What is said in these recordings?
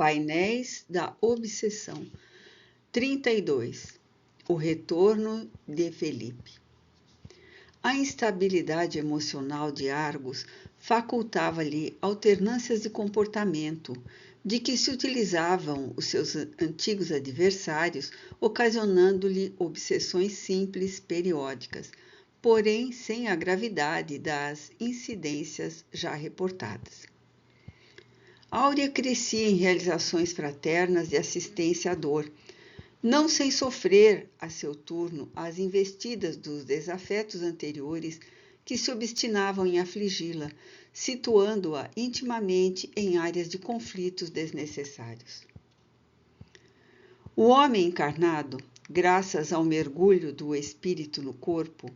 Painéis da Obsessão. 32. O retorno de Felipe. A instabilidade emocional de Argos facultava-lhe alternâncias de comportamento, de que se utilizavam os seus antigos adversários, ocasionando-lhe obsessões simples, periódicas, porém sem a gravidade das incidências já reportadas. Áurea crescia em realizações fraternas de assistência à dor, não sem sofrer, a seu turno, as investidas dos desafetos anteriores que se obstinavam em afligi-la, situando-a intimamente em áreas de conflitos desnecessários. O homem encarnado, graças ao mergulho do espírito no corpo,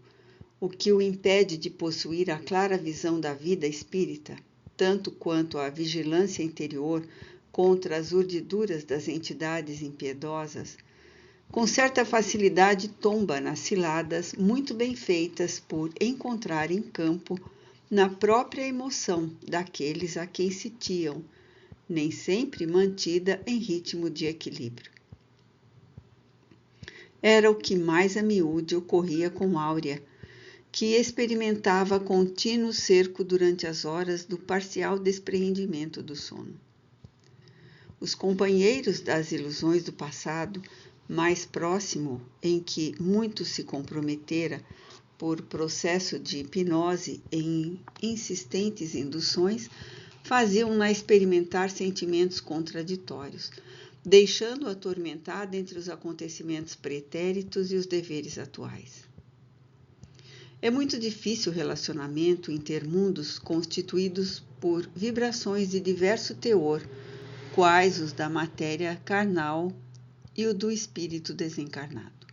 o que o impede de possuir a clara visão da vida espírita, tanto quanto a vigilância interior contra as urdiduras das entidades impiedosas, com certa facilidade tomba nas ciladas muito bem feitas por encontrar em campo, na própria emoção daqueles a quem sitiam, nem sempre mantida em ritmo de equilíbrio. Era o que mais a miúde ocorria com Áurea, que experimentava contínuo cerco durante as horas do parcial despreendimento do sono. Os companheiros das ilusões do passado, mais próximo, em que muito se comprometera por processo de hipnose em insistentes induções, faziam-na experimentar sentimentos contraditórios, deixando-a atormentada entre os acontecimentos pretéritos e os deveres atuais. É muito difícil o relacionamento intermundos constituídos por vibrações de diverso teor, quais os da matéria carnal e o do espírito desencarnado.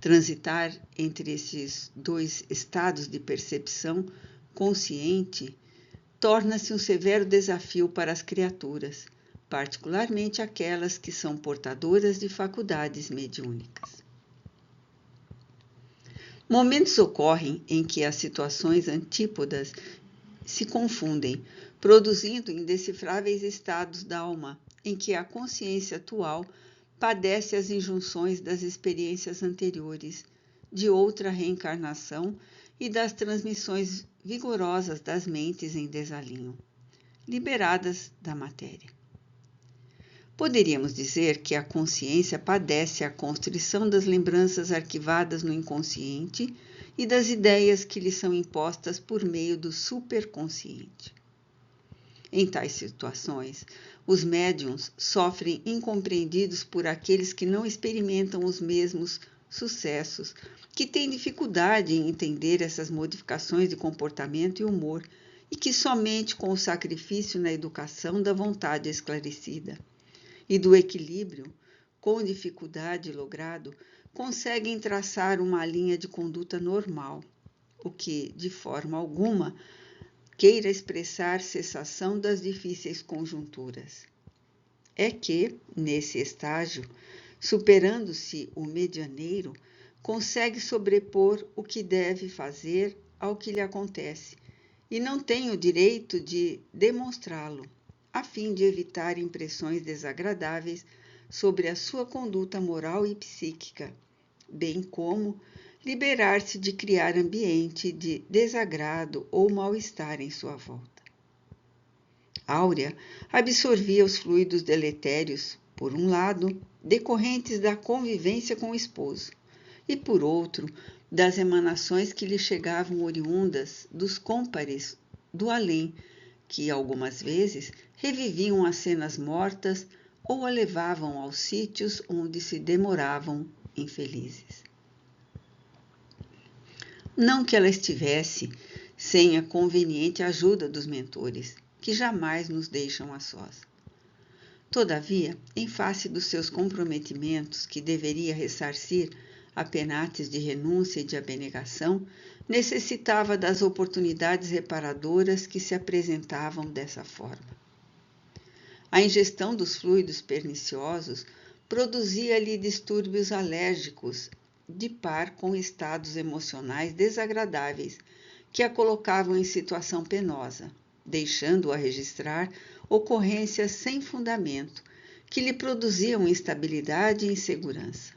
Transitar entre esses dois estados de percepção consciente torna-se um severo desafio para as criaturas, particularmente aquelas que são portadoras de faculdades mediúnicas. Momentos ocorrem em que as situações antípodas se confundem, produzindo indecifráveis estados da alma, em que a consciência atual padece as injunções das experiências anteriores, de outra reencarnação e das transmissões vigorosas das mentes em desalinho, liberadas da matéria. Poderíamos dizer que a consciência padece a constrição das lembranças arquivadas no inconsciente e das ideias que lhe são impostas por meio do superconsciente. Em tais situações, os médiuns sofrem incompreendidos por aqueles que não experimentam os mesmos sucessos, que têm dificuldade em entender essas modificações de comportamento e humor, e que somente com o sacrifício na educação da vontade esclarecida e do equilíbrio, com dificuldade logrado, conseguem traçar uma linha de conduta normal, o que, de forma alguma, queira expressar cessação das difíceis conjunturas. É que, nesse estágio, superando-se o medianeiro, consegue sobrepor o que deve fazer ao que lhe acontece, e não tem o direito de demonstrá-lo, a fim de evitar impressões desagradáveis sobre a sua conduta moral e psíquica, bem como liberar-se de criar ambiente de desagrado ou mal-estar em sua volta. Áurea absorvia os fluidos deletérios, por um lado, decorrentes da convivência com o esposo, e, por outro, das emanações que lhe chegavam oriundas dos cômpares do além, que, algumas vezes, reviviam as cenas mortas ou a levavam aos sítios onde se demoravam infelizes. Não que ela estivesse sem a conveniente ajuda dos mentores, que jamais nos deixam a sós. Todavia, em face dos seus comprometimentos, que deveria ressarcir a penates de renúncia e de abnegação, necessitava das oportunidades reparadoras que se apresentavam dessa forma. A ingestão dos fluidos perniciosos produzia-lhe distúrbios alérgicos, de par com estados emocionais desagradáveis, que a colocavam em situação penosa, deixando-a registrar ocorrências sem fundamento, que lhe produziam instabilidade e insegurança.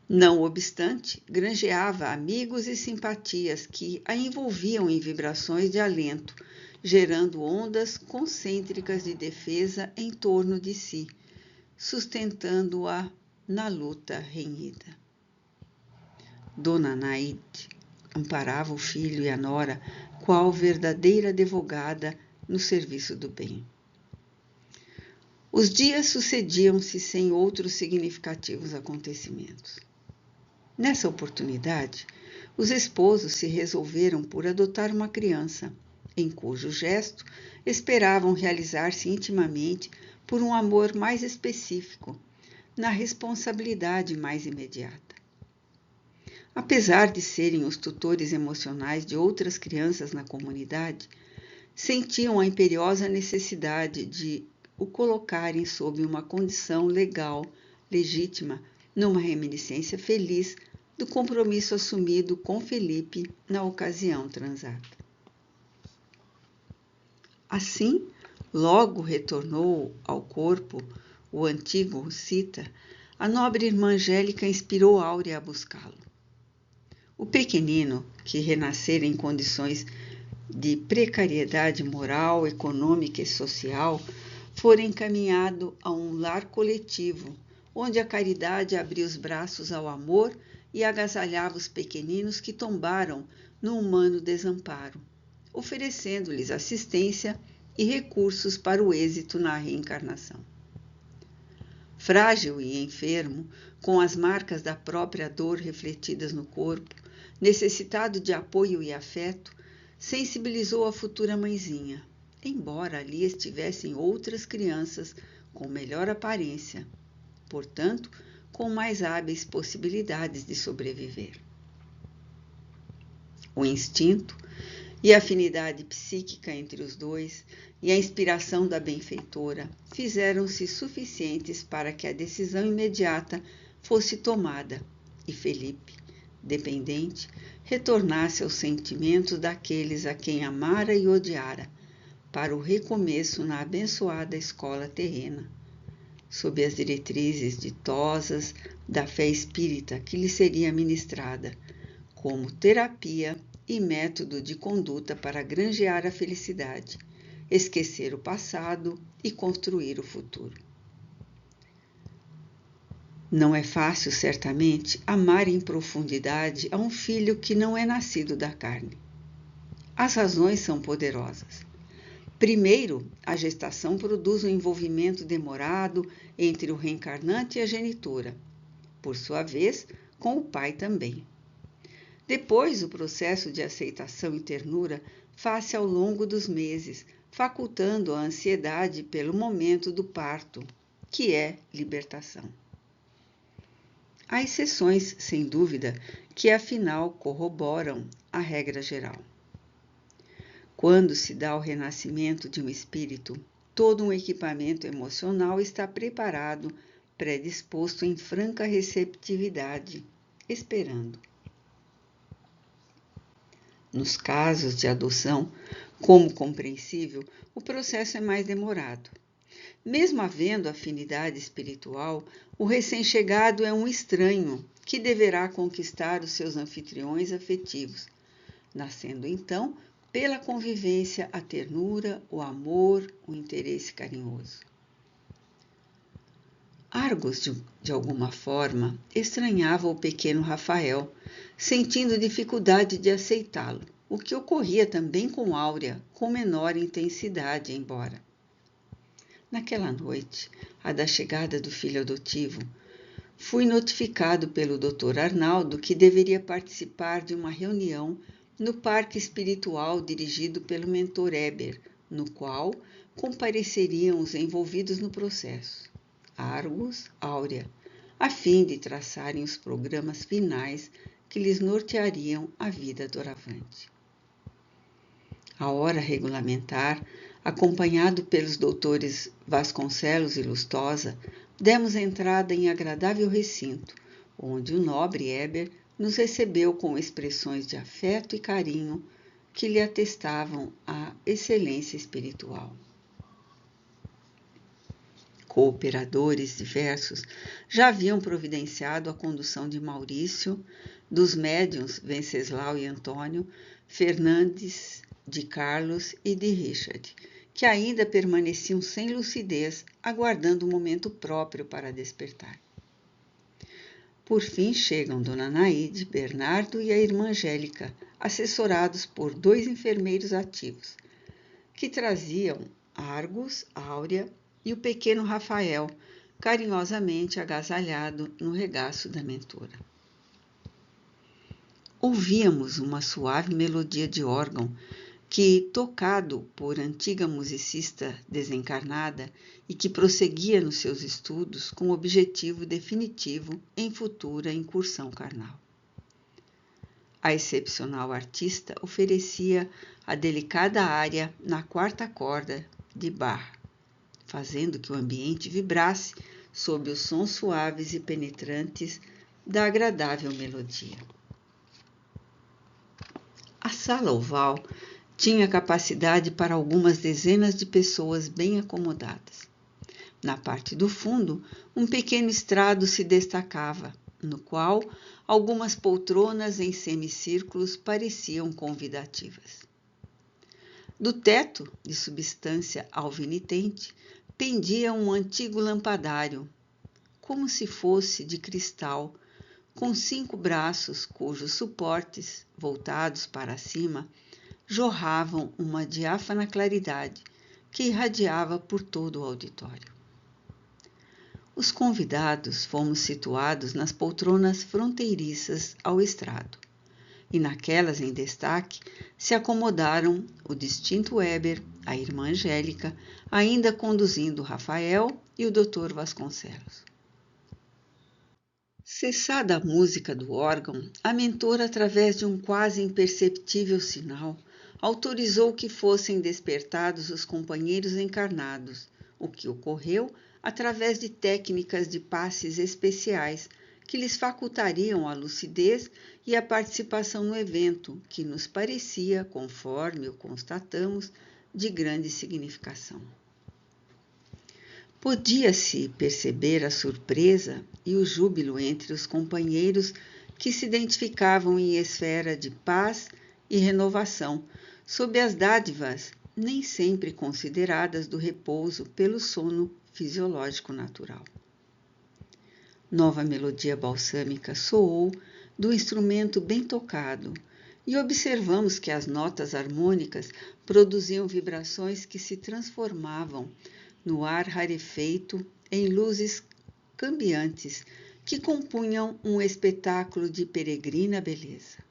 Não obstante, granjeava amigos e simpatias que a envolviam em vibrações de alento, gerando ondas concêntricas de defesa em torno de si, sustentando-a na luta renhida. Dona Naide amparava o filho e a nora, qual verdadeira advogada no serviço do bem. Os dias sucediam-se sem outros significativos acontecimentos. Nessa oportunidade, os esposos se resolveram por adotar uma criança, em cujo gesto esperavam realizar-se intimamente por um amor mais específico, na responsabilidade mais imediata. Apesar de serem os tutores emocionais de outras crianças na comunidade, sentiam a imperiosa necessidade de o colocarem sob uma condição legal, legítima, numa reminiscência feliz do compromisso assumido com Felipe na ocasião transada. Assim, logo retornou ao corpo o antigo Rosita, a nobre irmã Angélica inspirou Áurea a buscá-lo. O pequenino, que renascera em condições de precariedade moral, econômica e social, fora encaminhado a um lar coletivo, onde a caridade abria os braços ao amor e agasalhava os pequeninos que tombaram no humano desamparo, oferecendo-lhes assistência e recursos para o êxito na reencarnação. Frágil e enfermo, com as marcas da própria dor refletidas no corpo, necessitado de apoio e afeto, sensibilizou a futura mãezinha, embora ali estivessem outras crianças com melhor aparência, portanto, com mais hábeis possibilidades de sobreviver. O instinto e a afinidade psíquica entre os dois e a inspiração da benfeitora fizeram-se suficientes para que a decisão imediata fosse tomada e Felipe, dependente, retornasse aos sentimentos daqueles a quem amara e odiara, para o recomeço na abençoada escola terrena, sob as diretrizes ditosas da fé espírita que lhe seria ministrada, como terapia e método de conduta para granjear a felicidade, esquecer o passado e construir o futuro. Não é fácil, certamente, amar em profundidade a um filho que não é nascido da carne. As razões são poderosas. Primeiro, a gestação produz um envolvimento demorado entre o reencarnante e a genitora, por sua vez, com o pai também. Depois, o processo de aceitação e ternura faz-se ao longo dos meses, facultando a ansiedade pelo momento do parto, que é libertação. Há exceções, sem dúvida, que afinal corroboram a regra geral. Quando se dá o renascimento de um espírito, todo um equipamento emocional está preparado, predisposto em franca receptividade, esperando. Nos casos de adoção, como compreensível, o processo é mais demorado. Mesmo havendo afinidade espiritual, o recém-chegado é um estranho que deverá conquistar os seus anfitriões afetivos, nascendo então pela convivência a ternura, o amor, o interesse carinhoso. Argos, de alguma forma, estranhava o pequeno Rafael, sentindo dificuldade de aceitá-lo, o que ocorria também com Áurea, com menor intensidade, embora. Naquela noite, a da chegada do filho adotivo, fui notificado pelo Dr. Arnaldo que deveria participar de uma reunião no Parque Espiritual dirigido pelo mentor Eber, no qual compareceriam os envolvidos no processo, Argos, Áurea, a fim de traçarem os programas finais que lhes norteariam a vida doravante. A hora regulamentar, acompanhado pelos doutores Vasconcelos e Lustosa, demos entrada em agradável recinto, onde o nobre Eber nos recebeu com expressões de afeto e carinho, que lhe atestavam a excelência espiritual. Cooperadores diversos já haviam providenciado a condução de Maurício, dos médiuns Venceslau e Antônio, Fernandes, de Carlos e de Richard, que ainda permaneciam sem lucidez, aguardando o momento próprio para despertar. Por fim chegam Dona Naide, Bernardo e a irmã Angélica, assessorados por 2 enfermeiros ativos, que traziam Argos, Áurea e o pequeno Rafael, carinhosamente agasalhado no regaço da mentora. Ouvíamos uma suave melodia de órgão que, tocado por antiga musicista desencarnada e que prosseguia nos seus estudos com objetivo definitivo em futura incursão carnal. A excepcional artista oferecia a delicada área na 4ª corda de Bach, fazendo que o ambiente vibrasse sob os sons suaves e penetrantes da agradável melodia. A sala oval tinha capacidade para algumas dezenas de pessoas bem acomodadas. Na parte do fundo, um pequeno estrado se destacava, no qual algumas poltronas em semicírculos pareciam convidativas. Do teto, de substância alvinitente, pendia um antigo lampadário, como se fosse de cristal, com 5 braços cujos suportes, voltados para cima, jorravam uma diáfana claridade que irradiava por todo o auditório. Os convidados fomos situados nas poltronas fronteiriças ao estrado, e naquelas em destaque se acomodaram o distinto Weber, a irmã Angélica, ainda conduzindo Rafael e o Dr. Vasconcelos. Cessada a música do órgão, a mentora, através de um quase imperceptível sinal, autorizou que fossem despertados os companheiros encarnados, o que ocorreu através de técnicas de passes especiais que lhes facultariam a lucidez e a participação no evento, que nos parecia, conforme o constatamos, de grande significação. Podia-se perceber a surpresa e o júbilo entre os companheiros que se identificavam em esfera de paz e renovação, sob as dádivas nem sempre consideradas do repouso pelo sono fisiológico natural. Nova melodia balsâmica soou do instrumento bem tocado e observamos que as notas harmônicas produziam vibrações que se transformavam no ar rarefeito em luzes cambiantes que compunham um espetáculo de peregrina beleza.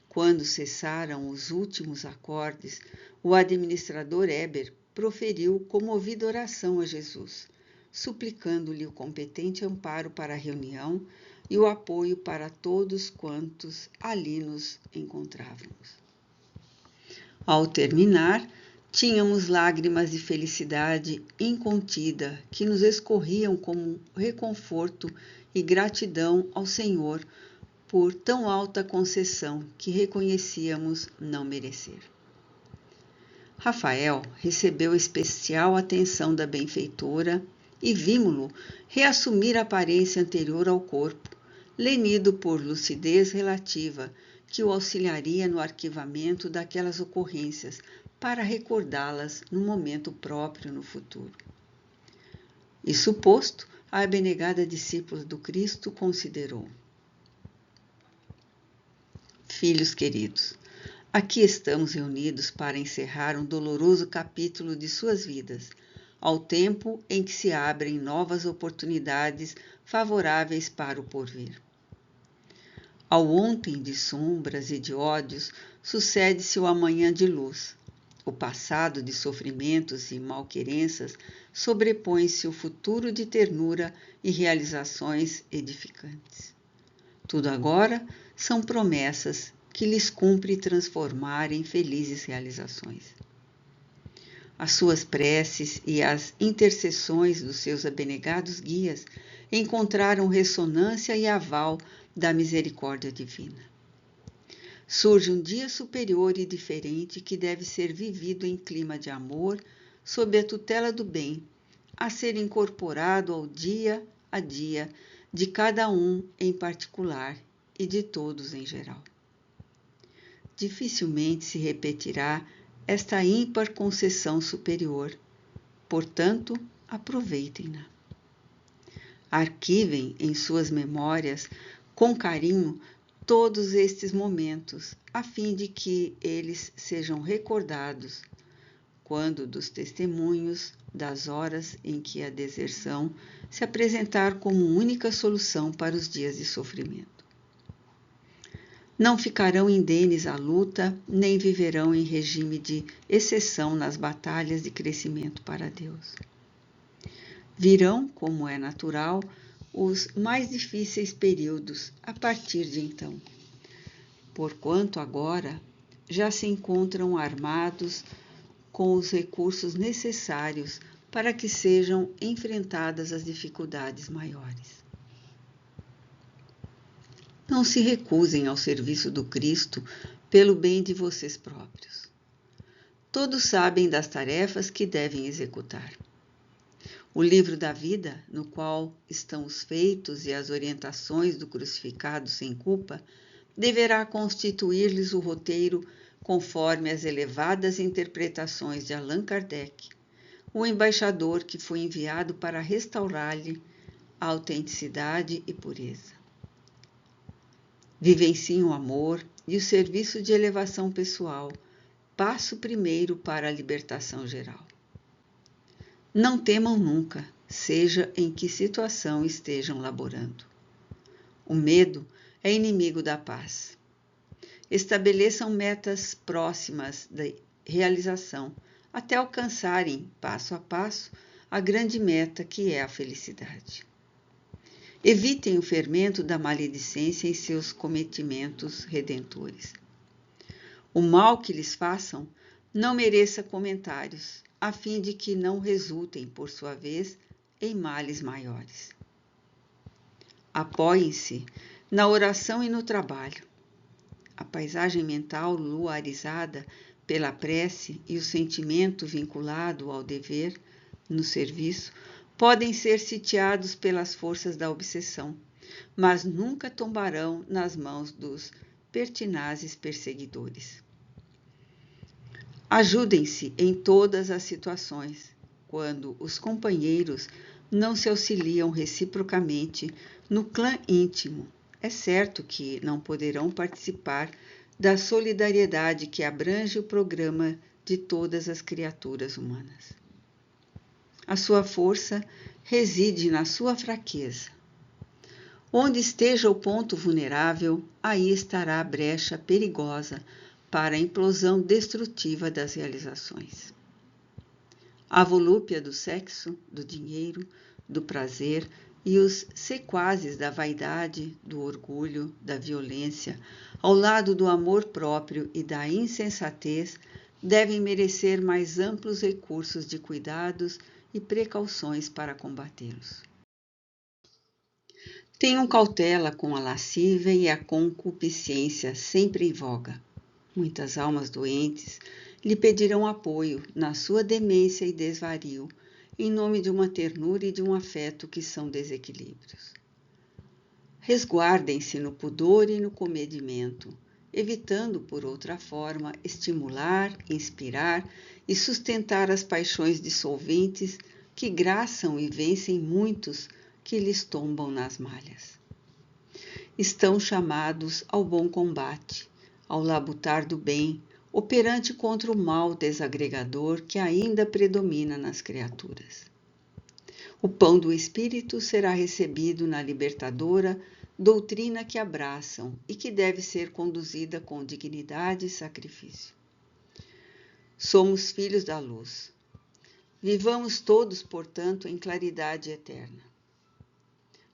Quando cessaram os últimos acordes, o administrador Eber proferiu comovida oração a Jesus, suplicando-lhe o competente amparo para a reunião e o apoio para todos quantos ali nos encontrávamos. Ao terminar, tínhamos lágrimas de felicidade incontida que nos escorriam como reconforto e gratidão ao Senhor por tão alta concessão que reconhecíamos não merecer. Rafael recebeu especial atenção da benfeitora e vimo-lo reassumir a aparência anterior ao corpo, lenido por lucidez relativa que o auxiliaria no arquivamento daquelas ocorrências para recordá-las no momento próprio no futuro. Isso posto, a abnegada discípula do Cristo considerou: Filhos queridos, aqui estamos reunidos para encerrar um doloroso capítulo de suas vidas, ao tempo em que se abrem novas oportunidades favoráveis para o porvir. Ao ontem de sombras e de ódios sucede-se o amanhã de luz. O passado de sofrimentos e malquerenças sobrepõe-se o futuro de ternura e realizações edificantes. Tudo agora são promessas que lhes cumpre transformar em felizes realizações. As suas preces e as intercessões dos seus abnegados guias encontraram ressonância e aval da misericórdia divina. Surge um dia superior e diferente que deve ser vivido em clima de amor, sob a tutela do bem, a ser incorporado ao dia a dia de cada um em particular e de todos em geral. Dificilmente se repetirá esta ímpar concessão superior, portanto, aproveitem-na. Arquivem em suas memórias, com carinho, todos estes momentos, a fim de que eles sejam recordados quando dos testemunhos das horas em que a deserção se apresentar como única solução para os dias de sofrimento. Não ficarão indenes à luta, nem viverão em regime de exceção nas batalhas de crescimento para Deus. Virão, como é natural, os mais difíceis períodos a partir de então, porquanto agora já se encontram armados com os recursos necessários para que sejam enfrentadas as dificuldades maiores. Não se recusem ao serviço do Cristo pelo bem de vocês próprios. Todos sabem das tarefas que devem executar. O livro da vida, no qual estão os feitos e as orientações do crucificado sem culpa, deverá constituir-lhes o roteiro conforme as elevadas interpretações de Allan Kardec, o embaixador que foi enviado para restaurar-lhe a autenticidade e pureza. Vivenciem o amor e o serviço de elevação pessoal, passo primeiro para a libertação geral. Não temam nunca, seja em que situação estejam laborando. O medo é inimigo da paz. Estabeleçam metas próximas da realização, até alcançarem, passo a passo, a grande meta que é a felicidade. Evitem o fermento da maledicência em seus cometimentos redentores. O mal que lhes façam não mereça comentários, a fim de que não resultem, por sua vez, em males maiores. Apoiem-se na oração e no trabalho. A paisagem mental luarizada pela prece e o sentimento vinculado ao dever no serviço podem ser sitiados pelas forças da obsessão, mas nunca tombarão nas mãos dos pertinazes perseguidores. Ajudem-se em todas as situações, quando os companheiros não se auxiliam reciprocamente no clã íntimo. É certo que não poderão participar da solidariedade que abrange o programa de todas as criaturas humanas. A sua força reside na sua fraqueza. Onde esteja o ponto vulnerável, aí estará a brecha perigosa para a implosão destrutiva das realizações. A volúpia do sexo, do dinheiro, do prazer e os sequazes da vaidade, do orgulho, da violência, ao lado do amor próprio e da insensatez, devem merecer mais amplos recursos de cuidados e precauções para combatê-los. Tenham cautela com a lascívia e a concupiscência sempre em voga. Muitas almas doentes lhe pedirão apoio na sua demência e desvario, em nome de uma ternura e de um afeto que são desequilíbrios. Resguardem-se no pudor e no comedimento, evitando, por outra forma, estimular, inspirar e sustentar as paixões dissolventes que graçam e vencem muitos que lhes tombam nas malhas. Estão chamados ao bom combate, ao labutar do bem, operante contra o mal desagregador que ainda predomina nas criaturas. O pão do Espírito será recebido na libertadora doutrina que abraçam e que deve ser conduzida com dignidade e sacrifício. Somos filhos da luz. Vivamos todos, portanto, em claridade eterna.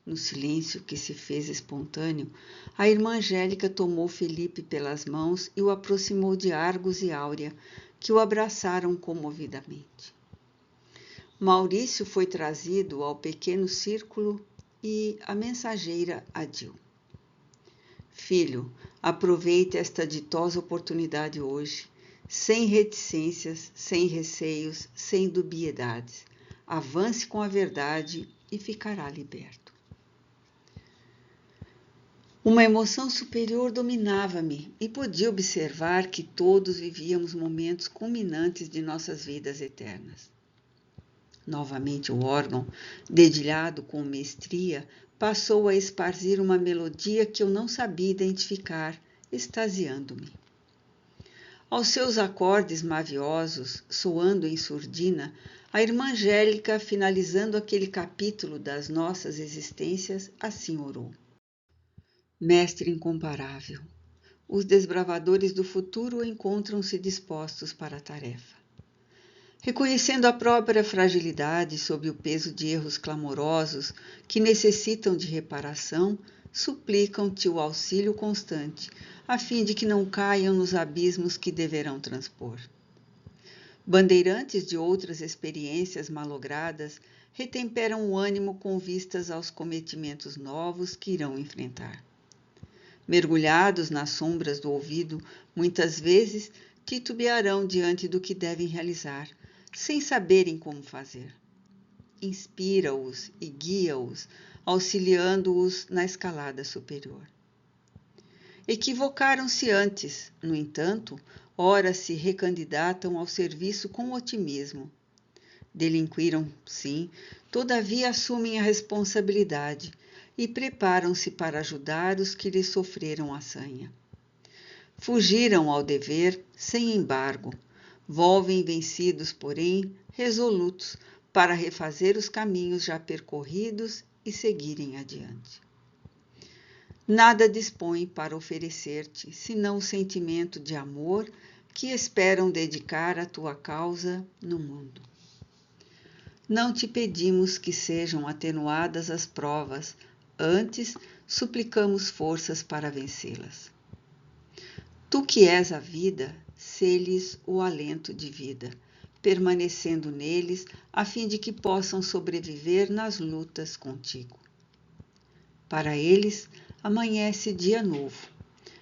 No silêncio que se fez espontâneo, a irmã Angélica tomou Felipe pelas mãos e o aproximou de Argos e Áurea, que o abraçaram comovidamente. Maurício foi trazido ao pequeno círculo e a mensageira Adil. Filho, aproveite esta ditosa oportunidade hoje, sem reticências, sem receios, sem dubiedades. Avance com a verdade e ficará liberto. Uma emoção superior dominava-me e podia observar que todos vivíamos momentos culminantes de nossas vidas eternas. Novamente o órgão, dedilhado com mestria, passou a esparzir uma melodia que eu não sabia identificar, extasiando-me. Aos seus acordes maviosos, soando em surdina, a irmã Angélica, finalizando aquele capítulo das nossas existências, assim orou. Mestre incomparável, os desbravadores do futuro encontram-se dispostos para a tarefa. Reconhecendo a própria fragilidade sob o peso de erros clamorosos que necessitam de reparação, suplicam-te o auxílio constante, a fim de que não caiam nos abismos que deverão transpor. Bandeirantes de outras experiências malogradas, retemperam o ânimo com vistas aos cometimentos novos que irão enfrentar. Mergulhados nas sombras do ouvido, muitas vezes titubearão diante do que devem realizar, sem saberem como fazer. Inspira-os e guia-os, auxiliando-os na escalada superior. Equivocaram-se antes, no entanto, ora se recandidatam ao serviço com otimismo. Delinquiram, sim, todavia assumem a responsabilidade e preparam-se para ajudar os que lhes sofreram a sanha. Fugiram ao dever sem embargo, volvem vencidos, porém, resolutos para refazer os caminhos já percorridos e seguirem adiante. Nada dispõem para oferecer-te, senão o sentimento de amor que esperam dedicar à tua causa no mundo. Não te pedimos que sejam atenuadas as provas, antes suplicamos forças para vencê-las. Tu que és a vida, sê-lhes o alento de vida, permanecendo neles a fim de que possam sobreviver nas lutas contigo. Para eles, amanhece dia novo.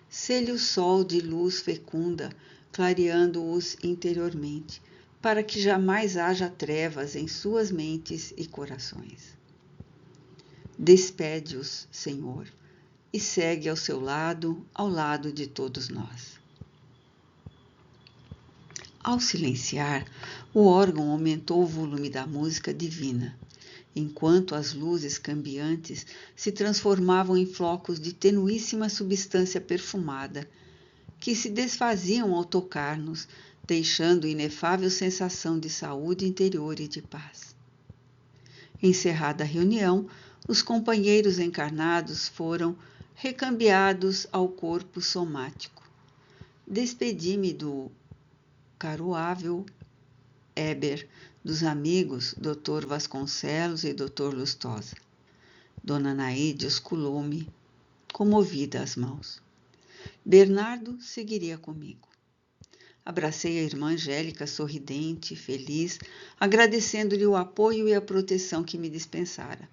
Sê-lhe o sol de luz fecunda, clareando-os interiormente, para que jamais haja trevas em suas mentes e corações. Despede-os, Senhor, e segue ao lado de todos nós. Ao silenciar, o órgão aumentou o volume da música divina, enquanto as luzes cambiantes se transformavam em flocos de tenuíssima substância perfumada, que se desfaziam ao tocar-nos, deixando inefável sensação de saúde interior e de paz. Encerrada a reunião, os companheiros encarnados foram recambiados ao corpo somático. Despedi-me do caroável Éber, dos amigos Dr. Vasconcelos e Dr. Lustosa. Dona Naide osculou-me, comovida as mãos. Bernardo seguiria comigo. Abracei a irmã Angélica, sorridente, feliz, agradecendo-lhe o apoio e a proteção que me dispensara.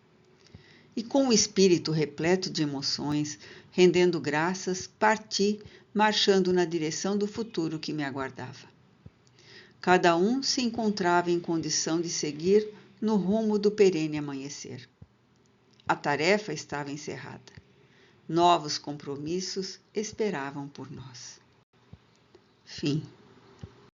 E com o espírito repleto de emoções, rendendo graças, parti, marchando na direção do futuro que me aguardava. Cada um se encontrava em condição de seguir no rumo do perene amanhecer. A tarefa estava encerrada. Novos compromissos esperavam por nós. Fim.